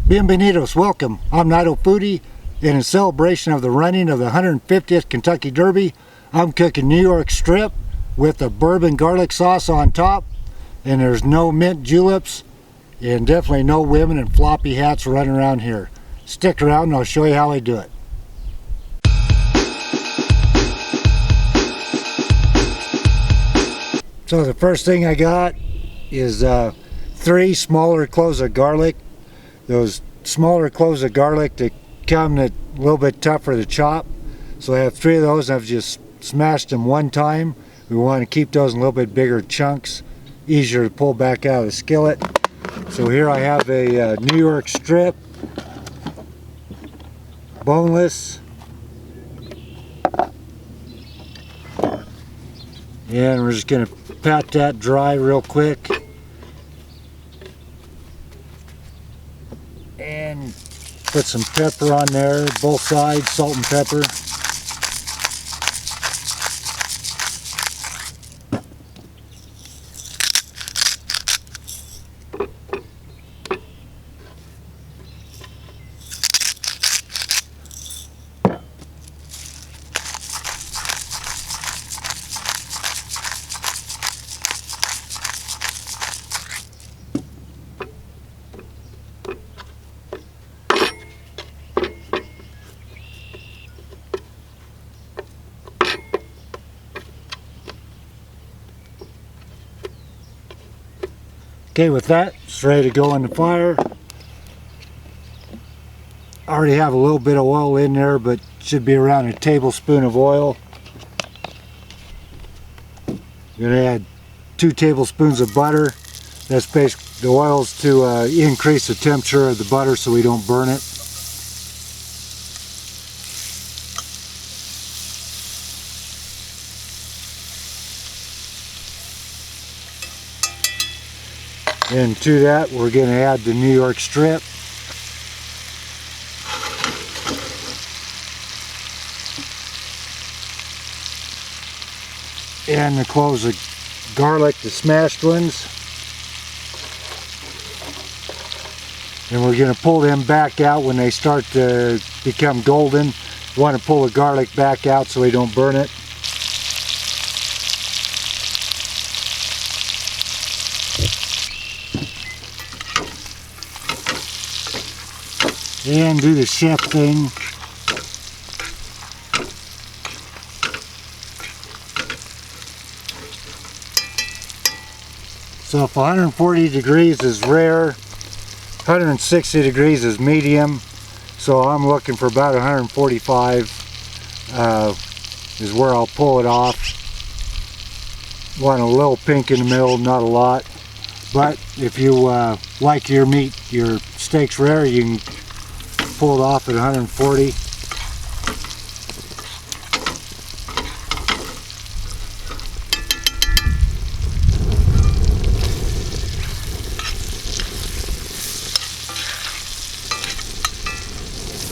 Bienvenidos, welcome. I'm Naito Foodie, and in celebration of the running of the 150th Kentucky Derby, I'm cooking New York strip with a bourbon garlic sauce on top, and there's no mint juleps, and definitely no women in floppy hats running around here. Stick around and I'll show you how I do it. So the first thing I got is 3 smaller cloves of garlic. Those smaller cloves of garlic, they come a little bit tougher to chop. So I have 3 of those, and I've just smashed them one time. We want to keep those in a little bit bigger chunks, easier to pull back out of the skillet. So here I have a New York strip, boneless. And we're just going to pat that dry real quick. And put some pepper on there, both sides, salt and pepper. Okay, with that, it's ready to go in the fire. I already have a little bit of oil in there, but should be around a tablespoon of oil. I'm going to add 2 tablespoons of butter. That's basically the oil's to increase the temperature of the butter so we don't burn it. And to that, we're going to add the New York strip. And the cloves of garlic, the smashed ones. And we're going to pull them back out when they start to become golden. We want to pull the garlic back out so we don't burn it. And do the chef thing. So if 140 degrees is rare, 160 degrees is medium. So I'm looking for about 145 is where I'll pull it off. Want a little pink in the middle, not a lot. But if you like your meat, your steaks rare, you can pull it off at 140.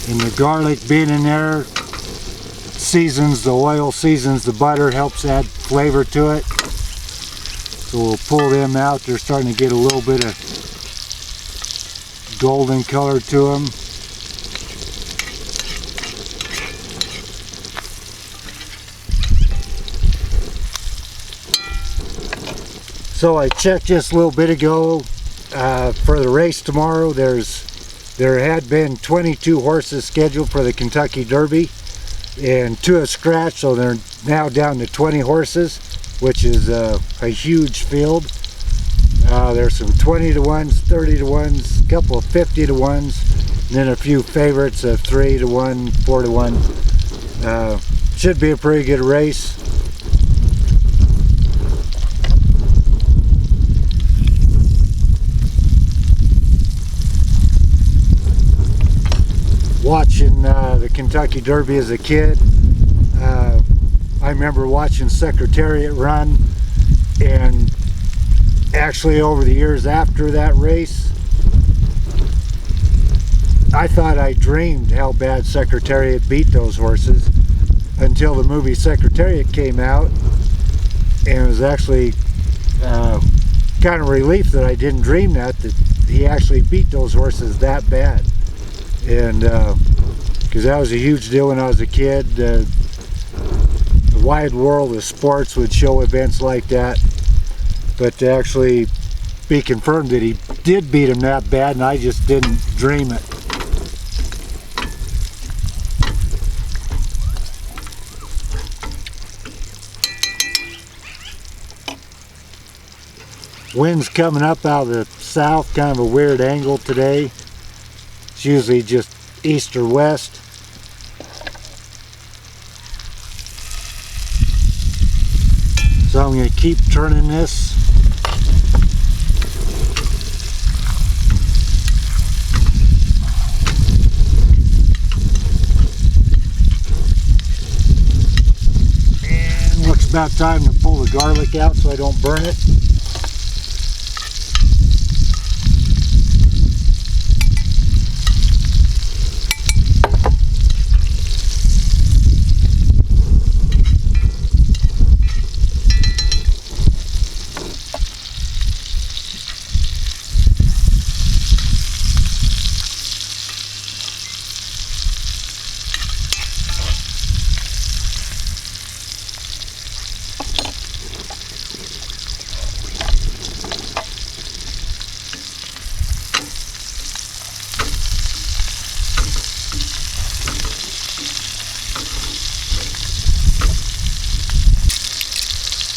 And the garlic being in there seasons the oil, seasons the butter, helps add flavor to it. So we'll pull them out. They're starting to get a little bit of golden color to them. So I checked just a little bit ago for the race tomorrow. There had been 22 horses scheduled for the Kentucky Derby, and 2 have scratched, so they're now down to 20 horses, which is a huge field. There's some 20 to 1s, 30 to 1s, a couple of 50 to 1s, and then a few favorites of 3 to 1, 4 to 1. Should be a pretty good race. Watching the Kentucky Derby as a kid, I remember watching Secretariat run, and actually over the years after that race, I thought I dreamed how bad Secretariat beat those horses until the movie Secretariat came out, and it was actually kind of relief that I didn't dream that he actually beat those horses that bad. And because that was a huge deal when I was a kid. The wide world of sports would show events like that, but to actually be confirmed that he did beat him that bad, and I just didn't dream it. Wind's coming up out of the south, kind of a weird angle today. It's usually just east or west. So I'm going to keep turning this. And looks about time to pull the garlic out so I don't burn it.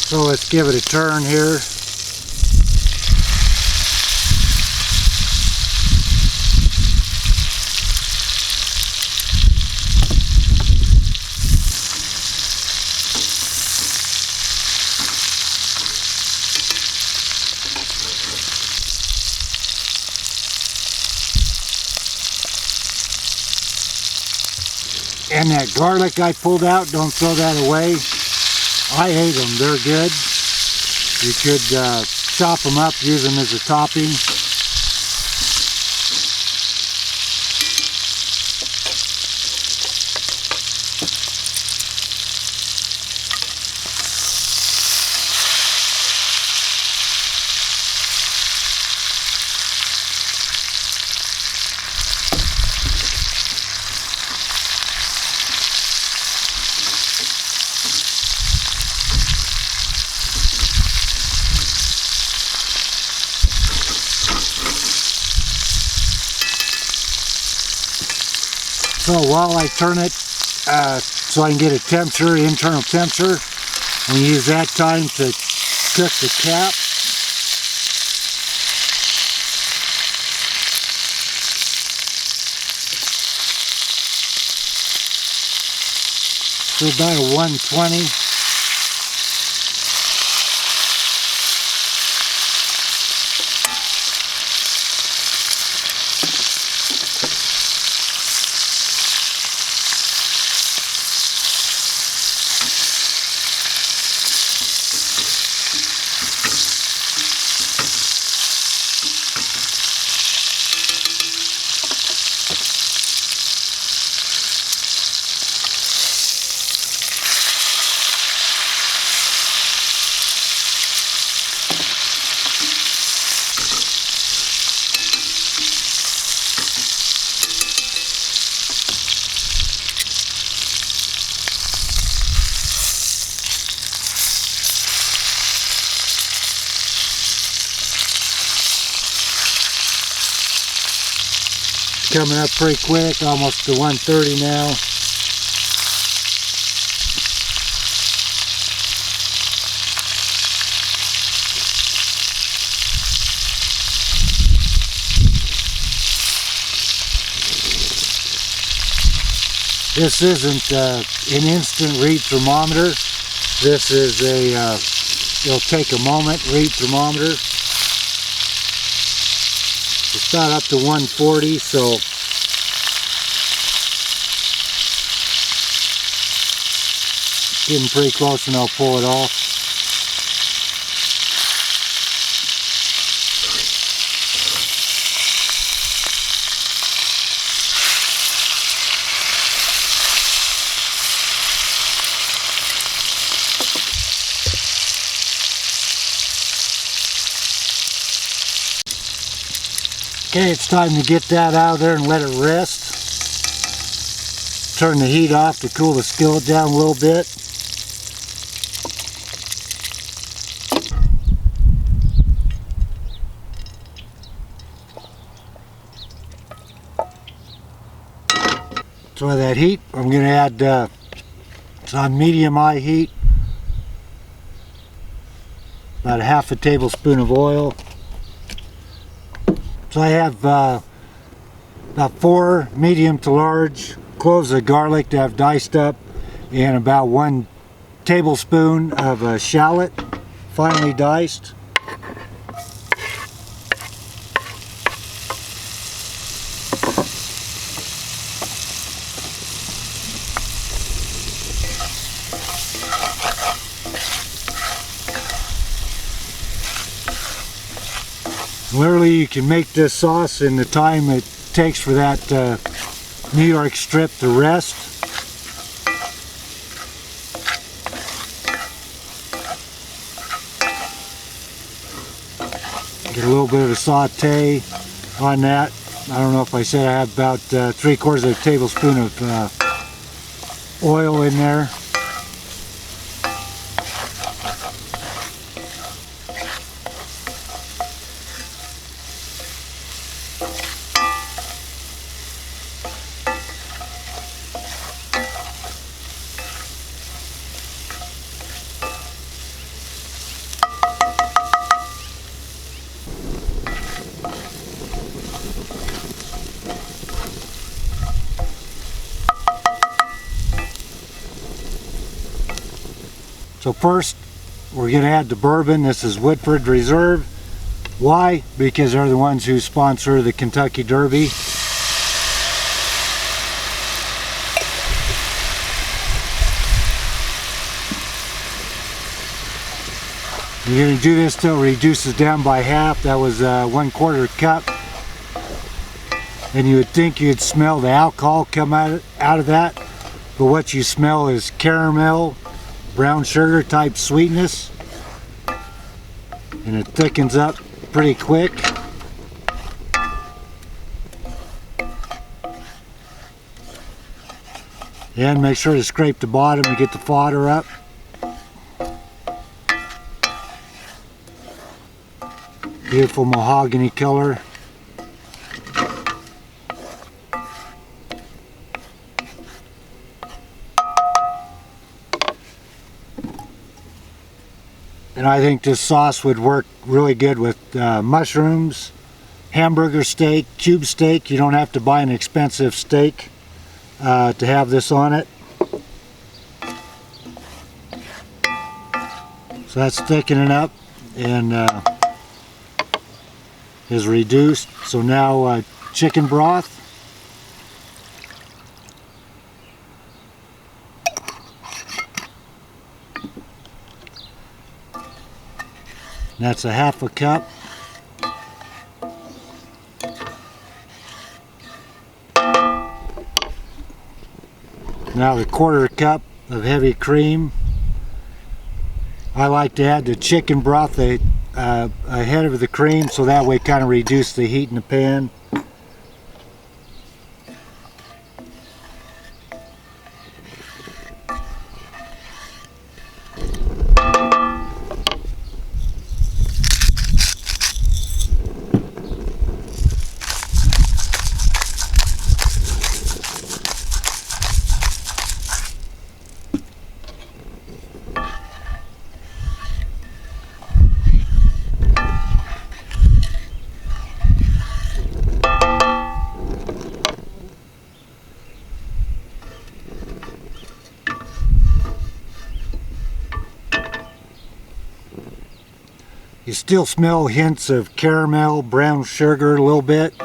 So let's give it a turn here. And that garlic I pulled out, don't throw that away. I hate them, they're good. You could chop them up, use them as a topping. So while I turn it, so I can get a temperature, internal temperature, and use that time to cook the cap. So about a 120. Coming up pretty quick, almost to 130 now. This isn't an instant read thermometer. This is it'll take a moment, read thermometer. It's about up to 140, so getting pretty close, and I'll pull it off. Okay, it's time to get that out of there and let it rest. Turn the heat off to cool the skillet down a little bit. So with that heat, I'm going to add, it's on medium-high heat, about a half a tablespoon of oil. So I have about 4 medium to large cloves of garlic that I've diced up, and about 1 tablespoon of shallot, finely diced. Literally, you can make this sauce in the time it takes for that New York strip to rest. Get a little bit of a saute on that. I don't know if I said I have about 3/4 of a tablespoon of oil in there. So first, we're going to add the bourbon. This is Woodford Reserve. Why? Because they're the ones who sponsor the Kentucky Derby. You're going to do this till it reduces down by half. That was 1/4 cup. And you would think you'd smell the alcohol come out of that, but what you smell is caramel, brown sugar type sweetness, and it thickens up pretty quick. And make sure to scrape the bottom to get the fodder up. Beautiful mahogany color. And I think this sauce would work really good with mushrooms, hamburger steak, cube steak. You don't have to buy an expensive steak to have this on it. So that's thickening up and is reduced. So now chicken broth. That's a half a cup. Now the 1/4 cup of heavy cream. I like to add the chicken broth ahead of the cream, so that way kind of reduce the heat in the pan. You still smell hints of caramel, brown sugar a little bit.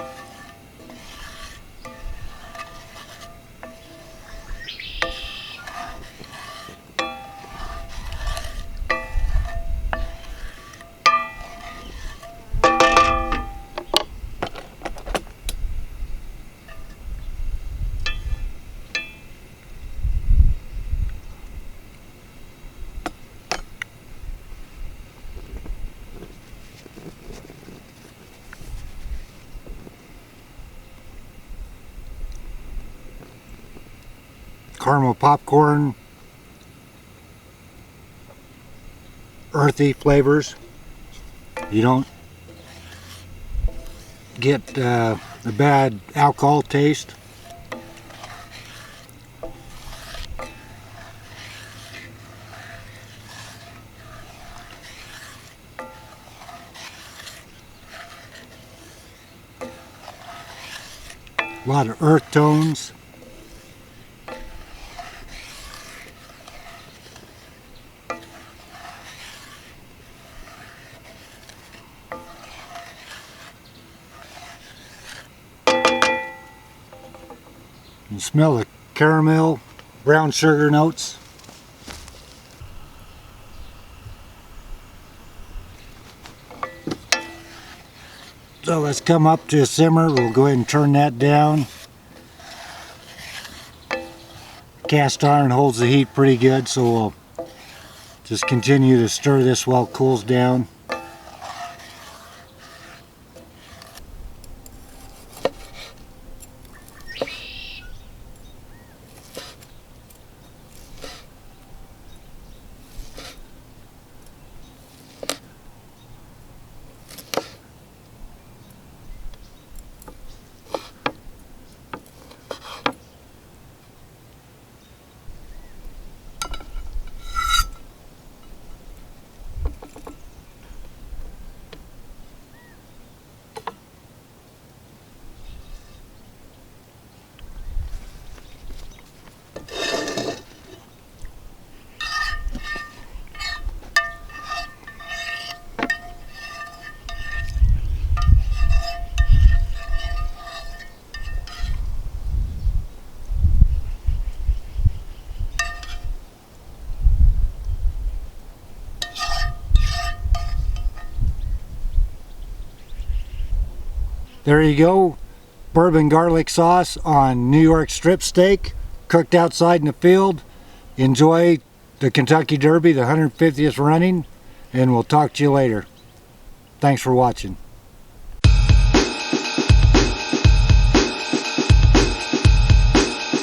caramel popcorn, earthy flavors. You don't get the bad alcohol taste. A lot of earth tones. You smell the caramel, brown sugar notes. So let's come up to a simmer. We'll go ahead and turn that down. Cast iron holds the heat pretty good, so we'll just continue to stir this while it cools down. There you go, bourbon garlic sauce on New York strip steak, cooked outside in the field. Enjoy the Kentucky Derby, the 150th running, and we'll talk to you later. Thanks for watching.